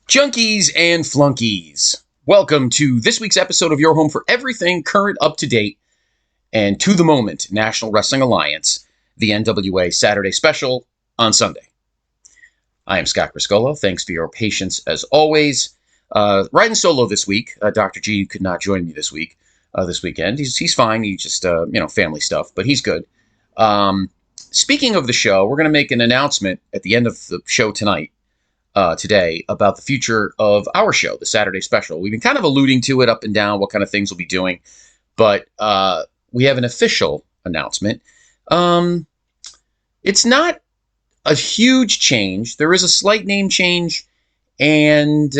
Junkies and flunkies, welcome to this week's episode of your home for everything current, up to date, and to the moment National Wrestling Alliance, the NWA Saturday Special on Sunday. I am Scott Criscolo. Thanks for your patience as always. Riding solo this week. Dr. G could not join me this weekend. He's fine. He just family stuff, but he's good. Speaking of the show, we're going to make an announcement at the end of the show today about the future of our show, the Saturday Special. We've been kind of alluding to it up and down, what kind of things we'll be doing, but we have an official announcement. It's not a huge change. There is a slight name change and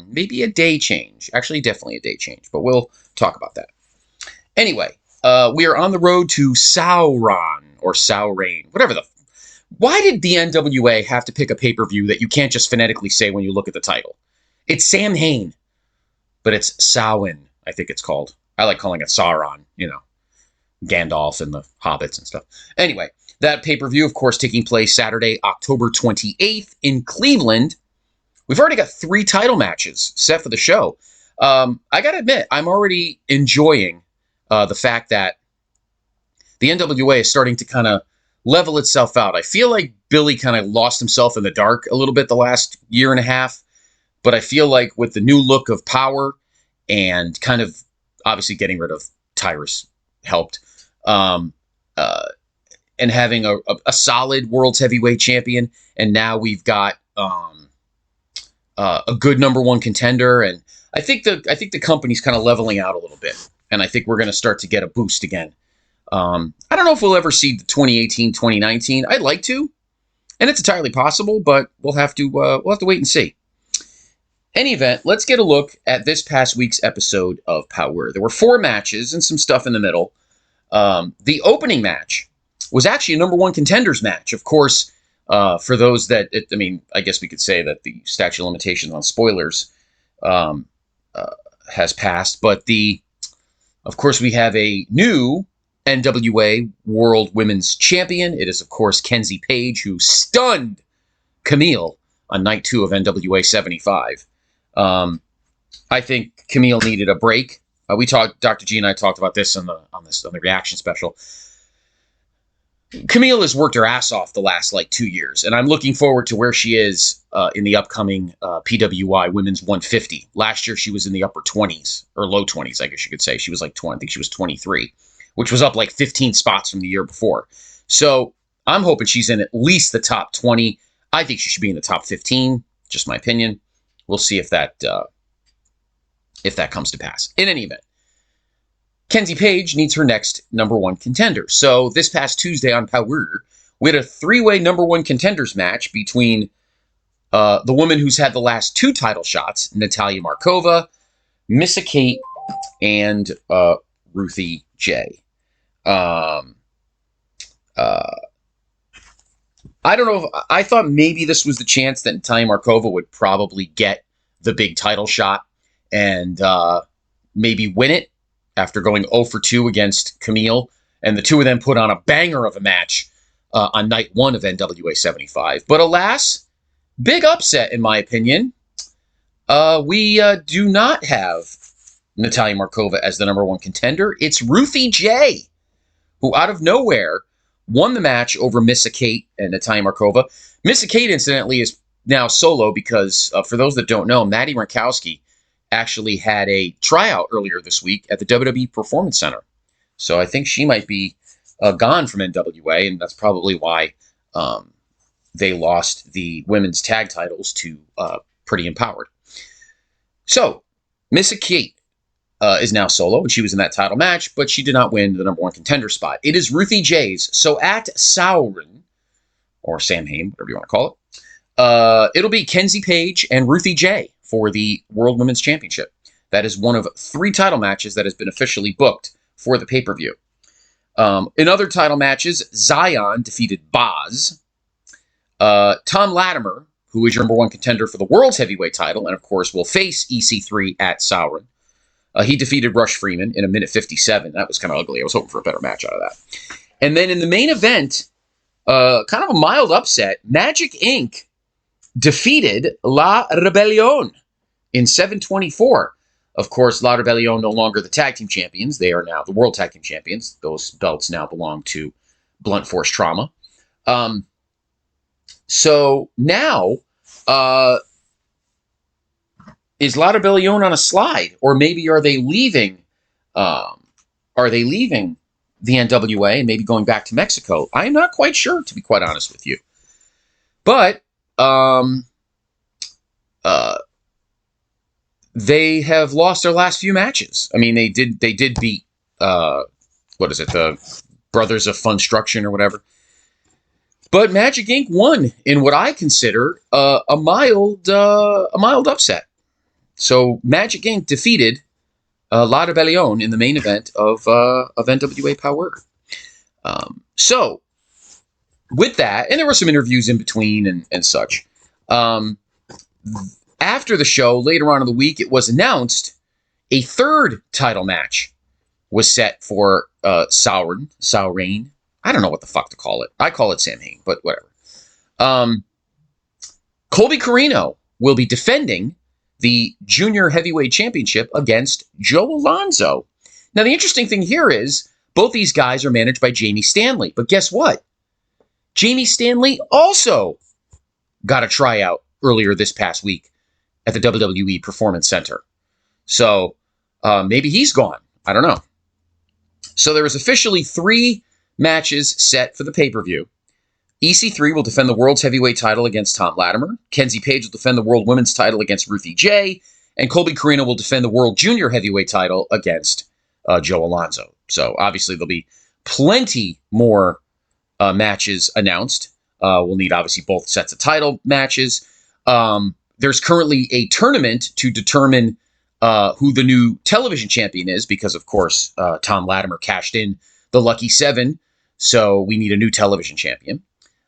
maybe a day change. Actually, definitely a day change, but we'll talk about that. Anyway, we are on the road to Sauron or Saurain, whatever the... Why did the NWA have to pick a pay-per-view that you can't just phonetically say when you look at the title? It's Sam Hain, but it's Samhain, I think it's called. I like calling it Sauron, Gandalf and the hobbits and stuff. Anyway, that pay-per-view, of course, taking place Saturday, October 28th in Cleveland. We've already got 3 title matches set for the show. I got to admit, I'm already enjoying the fact that the NWA is starting to kind of level itself out. I feel like Billy kind of lost himself in the dark a little bit the last year and a half, but I feel like with the new look of Powerrr and kind of obviously getting rid of Tyrus helped, and having a solid world's heavyweight champion, and now we've got a good number one contender, and I think the company's kind of leveling out a little bit, and I think we're going to start to get a boost again. I don't know if we'll ever see the 2018, 2019. I'd like to, and it's entirely possible, but we'll have to wait and see. Any event, let's get a look at this past week's episode of Powerrr. There were 4 matches and some stuff in the middle. The opening match was actually a number one contenders match. Of course, for those that, I guess we could say that the statute of limitations on spoilers has passed, but of course, we have a new NWA World Women's Champion. It is, of course, Kenzie Page, who stunned Camille on night 2 of NWA 75. I think Camille needed a break. Dr. G and I talked about this on the reaction special. Camille has worked her ass off the last 2 years, and I'm looking forward to where she is in the upcoming PWI Women's 150. Last year, she was in the upper 20s, or low 20s, I guess you could say. She was 20, I think she was 23. Which was up 15 spots from the year before. So I'm hoping she's in at least the top 20. I think she should be in the top 15. Just my opinion. We'll see if that comes to pass. In any event, Kenzie Page needs her next number one contender. So this past Tuesday on Powerrr, we had a 3-way number one contenders match between the woman who's had the last 2 title shots, Natalia Markova, Missa Kate, and Ruthie J. I don't know. I thought maybe this was the chance that Natalia Markova would probably get the big title shot and maybe win it after going 0 for 2 against Camille. And the two of them put on a banger of a match on night 1 of NWA 75. But alas, big upset in my opinion. We do not have Natalia Markova as the number one contender. It's Ruthie J, who out of nowhere won the match over Missa Kate and Natalia Markova. Missa Kate, incidentally, is now solo because, for those that don't know, Maddie Rankowski actually had a tryout earlier this week at the WWE Performance Center. So I think she might be gone from NWA, and that's probably why they lost the women's tag titles to Pretty Empowered. So, Missa Kate is now solo, and she was in that title match, but she did not win the number one contender spot. It is Ruthie J's. So at Sauron, or Sam Hain, whatever you want to call it, it'll be Kenzie Page and Ruthie J for the World Women's Championship. That is one of 3 title matches that has been officially booked for the pay-per-view. In other title matches, Zion defeated Boz. Tom Latimer, who is your number one contender for the World's Heavyweight title, and of course will face EC3 at Sauron. He defeated Rush Freeman in 1:57. That was kind of ugly. I was hoping for a better match out of that. And then in the main event, kind of a mild upset, Magic Inc. defeated La Rebellion in 724. Of course, La Rebellion no longer the tag team champions. They are now the world tag team champions. Those belts now belong to Blunt Force Trauma. So now, is La Rebellion on a slide, or maybe are they leaving? Are they leaving the NWA and maybe going back to Mexico? I'm not quite sure, to be quite honest with you. But they have lost their last few matches. I mean, they did beat what is it, the Brothers of Funstruction or whatever. But Magic Inc. won in what I consider a mild upset. So Magic Inc. defeated La Rebellion in the main event of NWA Powerrr. So with that, and there were some interviews in between and such. After the show, later on in the week, it was announced a third title match was set for Sauron. I don't know what the fuck to call it. I call it Sam Hain, but whatever. Colby Corino will be defending the Junior Heavyweight Championship against Joe Alonzo. Now, the interesting thing here is both these guys are managed by Jamie Stanley. But guess what? Jamie Stanley also got a tryout earlier this past week at the WWE Performance Center. So maybe he's gone. I don't know. So there is officially 3 matches set for the pay-per-view. EC3 will defend the world's heavyweight title against Tom Latimer. Kenzie Page will defend the world women's title against Ruthie J. And Colby Corino will defend the world junior heavyweight title against Joe Alonzo. So obviously there'll be plenty more matches announced. We'll need obviously both sets of title matches. There's currently a tournament to determine who the new television champion is because, of course, Tom Latimer cashed in the Lucky 7. So we need a new television champion.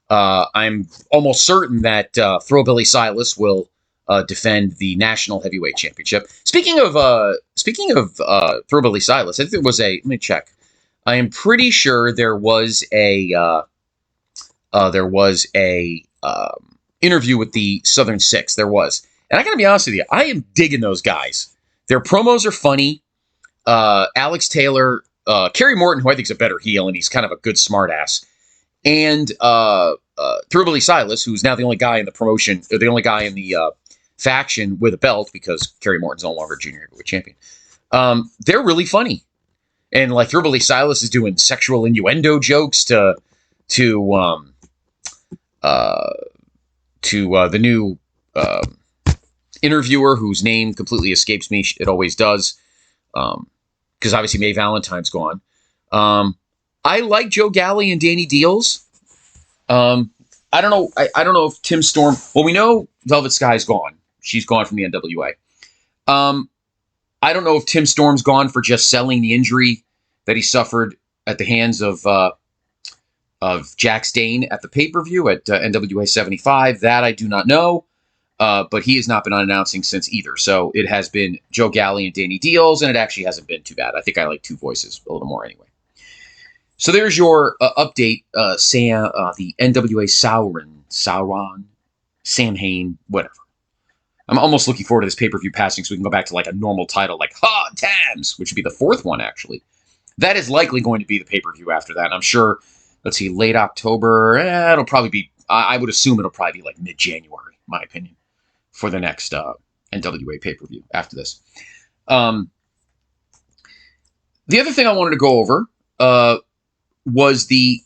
I'm almost certain that Throwbilly Silas will defend the National Heavyweight Championship. Speaking of Throwbilly Silas, I think there was let me check. I am pretty sure there was a interview with the Southern Six. There was, and I gotta be honest with you, I am digging those guys. Their promos are funny. Alex Taylor, Kerry Morton, who I think is a better heel, and he's kind of a good smartass. And Throwbilly Silas, who's now the only guy in the promotion, or the only guy in the faction with a belt because Kerry Morton's no longer junior heavyweight champion. They're really funny, and like Throwbilly Silas is doing sexual innuendo jokes to the new interviewer whose name completely escapes me. It always does, because obviously Mae Valentine's gone. I like Joe Galli and Danny Deals. I don't know. I don't know if Tim Storm. Well, we know Velvet Sky's gone. She's gone from the NWA. I don't know if Tim Storm's gone for just selling the injury that he suffered at the hands of Jack Stane at the pay-per-view at NWA 75. That I do not know. But he has not been on announcing since either. So it has been Joe Galli and Danny Deals, and it actually hasn't been too bad. I think I like 2 voices a little more anyway. So there's your update, Sam, the NWA Sauron, Sam Hain, whatever. I'm almost looking forward to this pay-per-view passing so we can go back to like a normal title like Hard Times, which would be the 4th one, actually. That is likely going to be the pay-per-view after that. And I'm sure, let's see, late October, it'll probably be, I would assume it'll probably be like mid-January, in my opinion, for the next NWA pay-per-view after this. The other thing I wanted to go over was the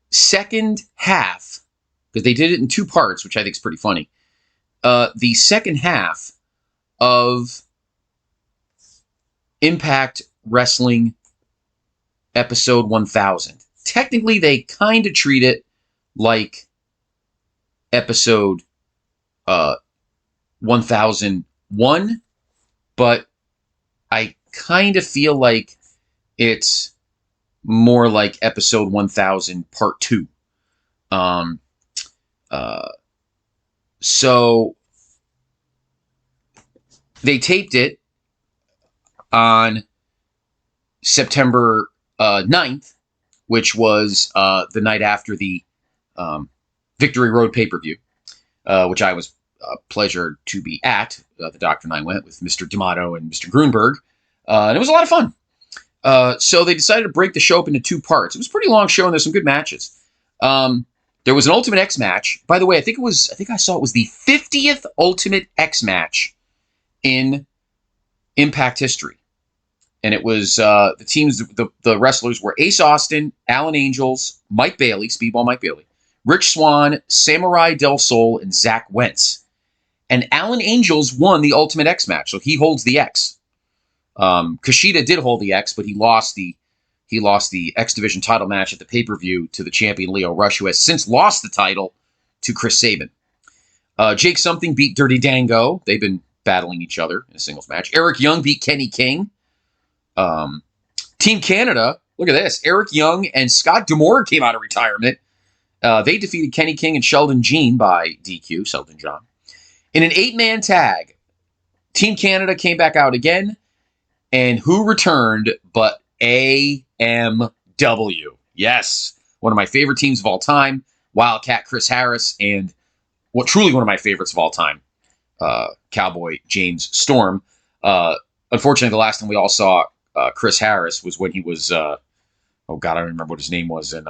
second half, because they did it in 2 parts, which I think is pretty funny. The second half of Impact Wrestling episode 1000. Technically, they kind of treat it like episode 1001, but I kind of feel like it's more like episode 1000 part 2. So they taped it on September 9th, which was the night after the Victory Road pay-per-view. which I was a pleasure to be at. The doctor and I went with Mr. D'Amato and Mr. Grunberg, and it was a lot of fun. So they decided to break the show up into 2 parts. It was a pretty long show, and there's some good matches. There was an Ultimate X match. By the way, I think I saw it was the 50th Ultimate X match in Impact history. And it was the teams, the wrestlers were Ace Austin, Alan Angels, Mike Bailey, Speedball Mike Bailey, Rich Swann, Samurai Del Sol, and Zach Wentz. And Alan Angels won the Ultimate X match, so he holds the X. Kushida did hold the X, but he lost the X Division title match at the pay-per-view to the champion Leo Rush, who has since lost the title to Chris Sabin. Jake Something beat Dirty Dango. They've been battling each other in a singles match. Eric Young beat Kenny King. Team Canada, look at this. Eric Young and Scott D'Amore came out of retirement. They defeated Kenny King and Sheldon Jean by DQ, Sheldon John. In an 8-man tag, Team Canada came back out again. And who returned but AMW? Yes, one of my favorite teams of all time. Wildcat Chris Harris and truly one of my favorites of all time, Cowboy James Storm. Unfortunately, the last time we all saw Chris Harris was when he was, I don't remember what his name was. And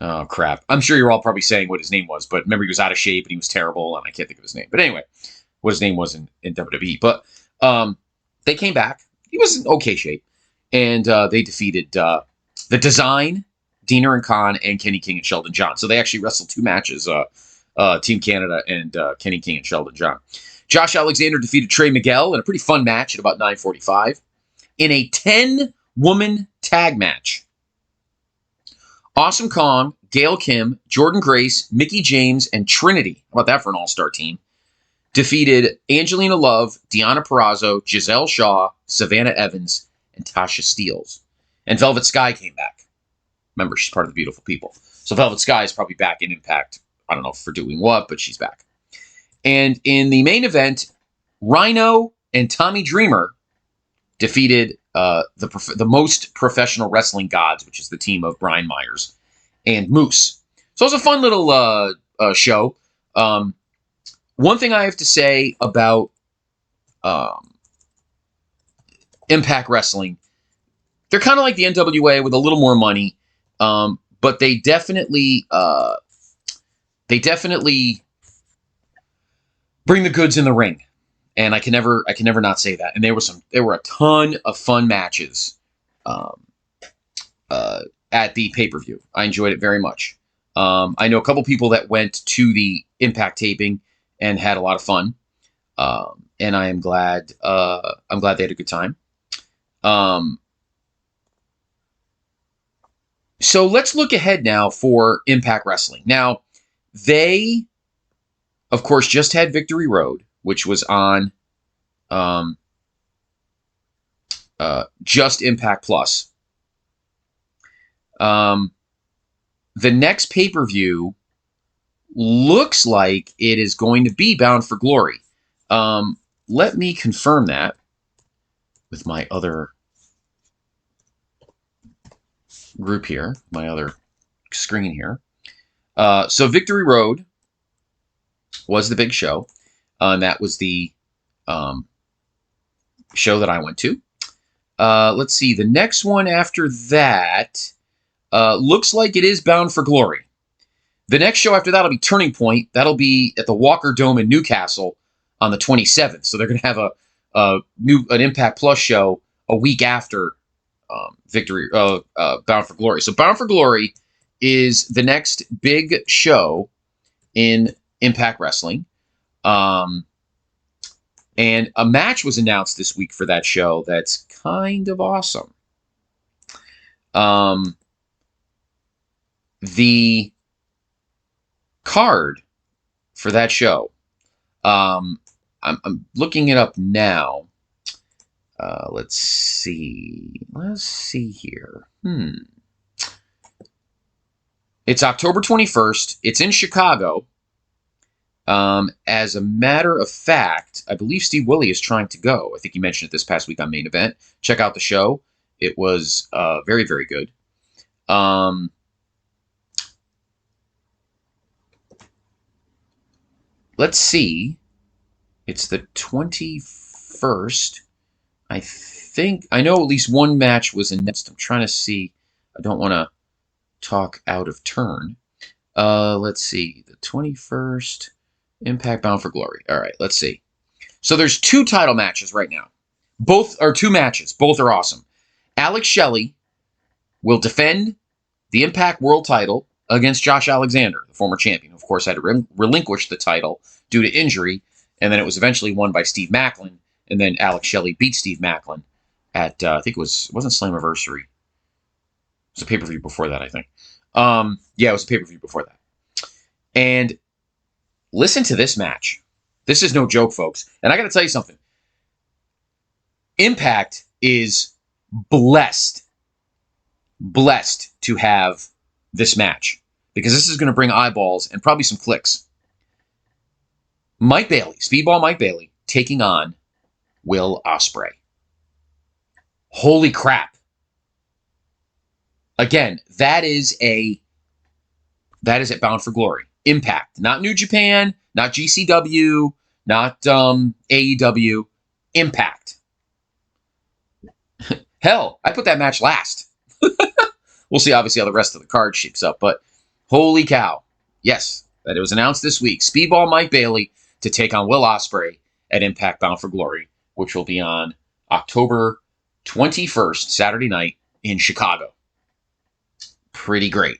oh, crap. I'm sure you're all probably saying what his name was, but remember he was out of shape and he was terrible, and I can't think of his name. But anyway, what his name was in WWE. But they came back. He was in okay shape. And they defeated The Design, Diener and Khan, and Kenny King and Sheldon John. So they actually wrestled 2 matches, Team Canada and Kenny King and Sheldon John. Josh Alexander defeated Trey Miguel in a pretty fun match at about 9:45 in a 10-woman tag match. Awesome Kong, Gail Kim, Jordan Grace, Mickey James, and Trinity, how about that for an all-star team, defeated Angelina Love, Deonna Purrazzo, Giselle Shaw, Savannah Evans, and Tasha Steelz. And Velvet Sky came back. Remember, she's part of the Beautiful People. So Velvet Sky is probably back in Impact. I don't know for doing what, but she's back. And in the main event, Rhino and Tommy Dreamer defeated the most professional wrestling gods, which is the team of Brian Myers and Moose. So it was a fun little show. One thing I have to say about Impact Wrestling, they're kind of like the NWA with a little more money, but they definitely bring the goods in the ring, and I can never not say that. And there were a ton of fun matches at the pay-per-view. I enjoyed it very much. I know a couple people that went to the Impact taping and had a lot of fun, and I am glad. I'm glad they had a good time. So let's look ahead now for Impact Wrestling. Now, they, of course, just had Victory Road, which was on just Impact Plus. The next pay-per-view looks like it is going to be Bound for Glory. Let me confirm that with my other group here, my other screen here. So Victory Road was the big show. And that was the show that I went to. Let's see. The next one after that looks like it is Bound for Glory. The next show after that will be Turning Point. That'll be at the Walker Dome in Newcastle on the 27th. So they're going to have an Impact Plus show a week after Bound for Glory. So Bound for Glory is the next big show in Impact Wrestling. And a match was announced this week for that show that's kind of awesome. The card for that show, I'm looking it up now. Let's see here. It's October 21st. It's in Chicago. As a matter of fact, I believe Steve Willie is trying to go. I think he mentioned it this past week on Main Event. Check out the show. It was very, very good. let's see. It's the 21st. I know at least one match was announced. I'm trying to see. I don't want to talk out of turn. Let's see. The 21st, Impact Bound for Glory. All right, let's see. So there's 2 title matches right now. Both are 2 matches. Both are awesome. Alex Shelley will defend the Impact World title against Josh Alexander, the former champion. Of course, had to relinquish the title due to injury, and then it was eventually won by Steve Macklin, and then Alex Shelley beat Steve Macklin at, I think it wasn't Slammiversary. It was a pay-per-view before that, I think. Yeah, it was a pay-per-view before that. And listen to this match. This is no joke, folks. And I got to tell you something. Impact is blessed to have this match, because this is going to bring eyeballs and probably some clicks. Mike Bailey, Speedball Mike Bailey, taking on Will Ospreay. Holy crap. Again, that is at Bound for Glory. Impact. Not New Japan, not GCW, not AEW. Impact. Hell, I put that match last. We'll see, obviously, how the rest of the card shapes up, but holy cow. Yes, that it was announced this week. Speedball Mike Bailey to take on Will Ospreay at Impact Bound for Glory, which will be on October 21st, Saturday night in Chicago. Pretty great.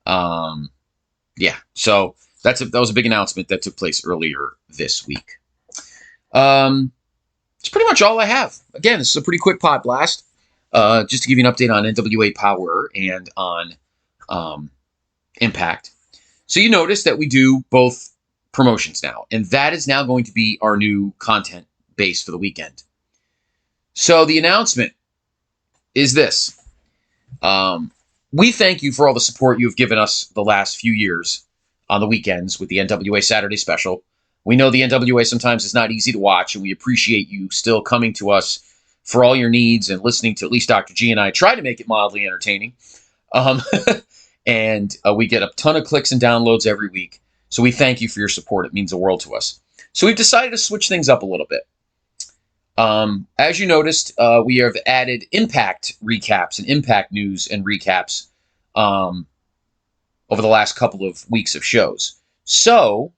Yeah, so that was a big announcement that took place earlier this week. It's pretty much all I have. Again, this is a pretty quick pod blast. Just to give you an update on NWA Powerrr and on Impact. So you notice that we do both promotions now, and that is now going to be our new content base for the weekend. So the announcement is this. We thank you for all the support you've given us the last few years on the weekends with the NWA Saturday Special. We know the NWA sometimes is not easy to watch, and we appreciate you still coming to us for all your needs and listening to at least Dr. G and I try to make it mildly entertaining. And we get a ton of clicks and downloads every week. So we thank you for your support. It means the world to us. So we've decided to switch things up a little bit. As you noticed, we have added Impact recaps and Impact news and recaps over the last couple of weeks of shows. So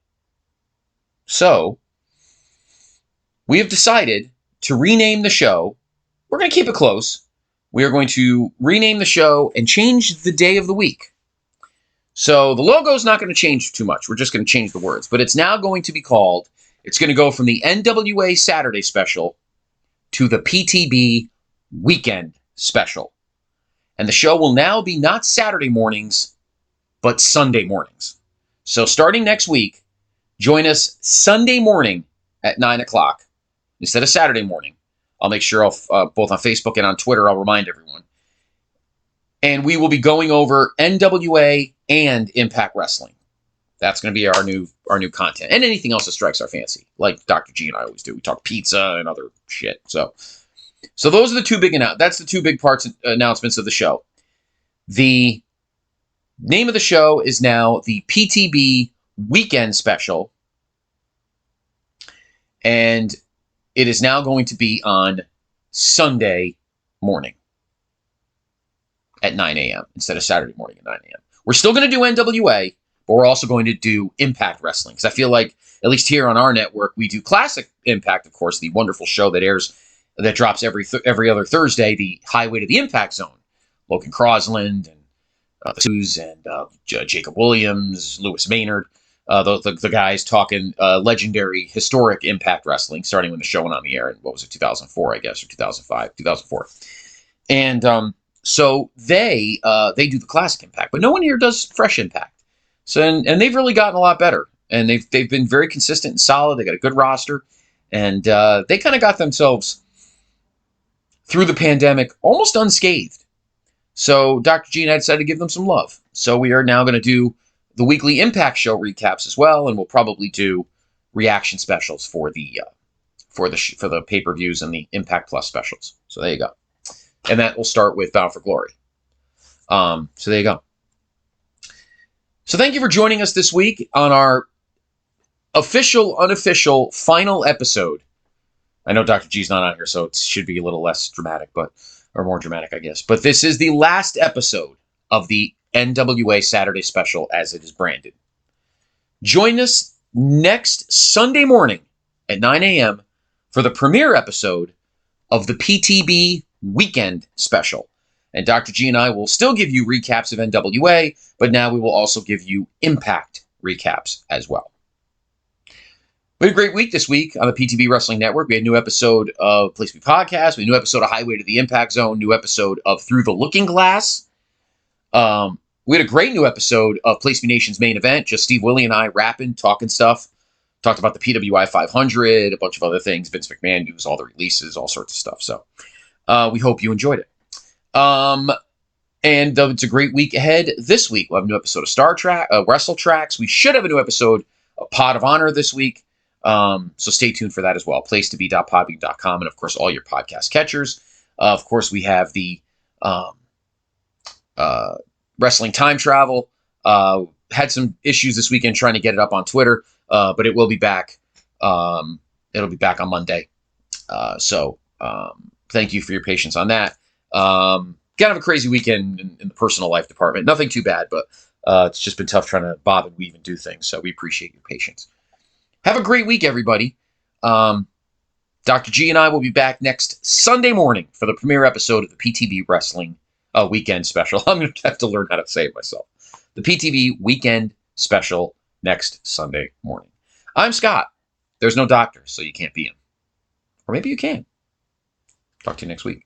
we have decided to rename the show. We're going to keep it close. We are going to rename the show and change the day of the week. So the logo is not going to change too much. We're just going to change the words. But it's now going to be called, it's going to go from the NWA Saturday Special to the PTB Weekend Special. And the show will now be not Saturday mornings, but Sunday mornings. So starting next week, join us Sunday morning at 9 o'clock instead of Saturday morning. I'll make sure both on Facebook and on Twitter, I'll remind everyone. And we will be going over NWA and Impact Wrestling. That's going to be our new content. And anything else that strikes our fancy, like Dr. G and I always do. We talk pizza and other shit. So those are the two big that's the two big announcements of the show. The name of the show is now the PTB Weekend Special. And it is now going to be on Sunday morning at 9 a.m. instead of Saturday morning at 9 a.m. We're still going to do NWA, but we're also going to do Impact Wrestling. Because I feel like, at least here on our network, we do Classic Impact, of course, the wonderful show that drops every other Thursday, the Highway to the Impact Zone. Logan Crosland and the Sues and Jacob Williams, Lewis Maynard. The guys talking legendary, historic Impact Wrestling, starting when the show went on the air in, 2004, I guess, or 2005, 2004. And so they do the Classic Impact, but no one here does Fresh Impact. So and they've really gotten a lot better, and they've been very consistent and solid. They got a good roster, and they kind of got themselves through the pandemic almost unscathed. So Dr. G and I decided to give them some love. So we are now going to do the weekly Impact show recaps as well, and we'll probably do reaction specials for the pay-per-views and the Impact Plus specials. So there you go. And that will start with Bound for Glory. So there you go. So thank you for joining us this week on our official, unofficial, final episode. I know Dr. G's not on here, so it should be a little less dramatic, or more dramatic, I guess. But this is the last episode of the NWA Saturday Special, as it is branded. Join us next Sunday morning at 9 a.m. for the premiere episode of the PTB Weekend Special. And Dr. G and I will still give you recaps of NWA, but now we will also give you Impact recaps as well. We had a great week this week on the PTB Wrestling Network. We had a new episode of Place Me Podcast. We had a new episode of Highway to the Impact Zone. New episode of Through the Looking Glass. We had a great new episode of Place Me Nation's main event. Just Steve Willie and I rapping, talking stuff. Talked about the PWI 500, a bunch of other things. Vince McMahon news, all the releases, all sorts of stuff. So we hope you enjoyed it. And it's a great week ahead this week. We'll have a new episode of Star Trek, Wrestle Tracks. We should have a new episode of Pod of Honor this week. So stay tuned for that as well. Placetobe.podbean.com, and of course, all your podcast catchers. Of course, we have the Wrestling Time Travel. Had some issues this weekend trying to get it up on Twitter, but it will be back. It'll be back on Monday. So thank you for your patience on that. Kind of a crazy weekend in the personal life department. Nothing too bad, but it's just been tough trying to bob and weave and do things. So we appreciate your patience. Have a great week, everybody. Dr. G and I will be back next Sunday morning for the premiere episode of the PTB Wrestling Weekend Special. I'm going to have to learn how to say it myself. The PTB Weekend Special next Sunday morning. I'm Scott. There's no doctor, so you can't be him. Or maybe you can. Talk to you next week.